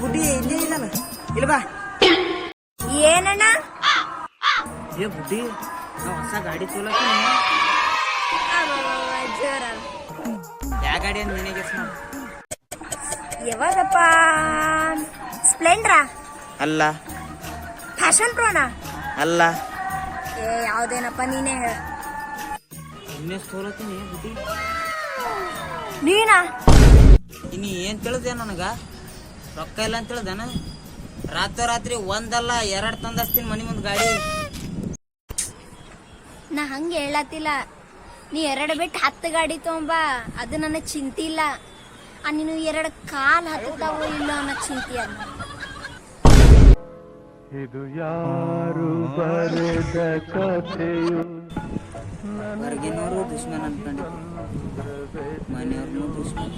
ಬುಡ್ಡಿ ಇಲ್ಲೇ ಇದ್ದಾನ ಇಲ್ಲ ಬಾ. ಏನಣ್ಣ? ಏ ಬುಡ್ಡಿ ನಾವು ಹೊಸ ಗಾಡಿ ತೊಲತ್ತೀನಿ. ಜೋರ ಯಾವ ಗಾಡಿ ಅಂತ ನಿನಗೆ ಯಾವಾಗಪ್ಪ? ಸ್ಪ್ಲೆಂಡ್ರಾ? ಅಲ್ಲ. ಫ್ಯಾಷನ್ ಪ್ರೋನಾ? ಅಲ್ಲ. ಏ ಯಾವ್ದೇನಪ್ಪ ನೀನೇ ಹೇಳ. ಇನ್ನೇ ತೊಲತ್ತೀನಿ ಬುಡ್ಡಿ. ನೀನಾ? ಇನ್ನು ಏನ್ ತಿಳಿದೆ ನನಗ? ರೊಕ್ಕ ಇಲ್ಲ ಅಂತ ತಿಳಿದಾನ. ರಾತ್ರಿ ಒಂದಲ್ಲ 2 ತಂದಸ್ತೀನಿ ಮನಿ ಮುಂದ್ ಗಾಡಿ. ನಾ ಹಂಗ ಹೇಳತ್ತಿಲ್ಲ. ನೀ 2 ಬಿಟ್ಟು 10 ಗಾಡಿ ತಗೊಂಬ, ಅದು ನನಗ್ ಚಿಂತಿ ಇಲ್ಲ. ನೀನು 2 ಕಾಲ್ ಹತ್ತಾವೋ ಇಲ್ಲ ಅನ್ನೋ ಚಿಂತಿ ಅಲ್ಲ. ಇದು ಯಾರು ಬರೆದ ಕಥೆಯು? ಹೊರಗಿನವರು ದುಶ್ಮನ್ ಅನ್ಕೊಂಡಿದ್ರು, ಮನೆಯವ್ರನ್ನೂ ದುಶ್ಮನ್.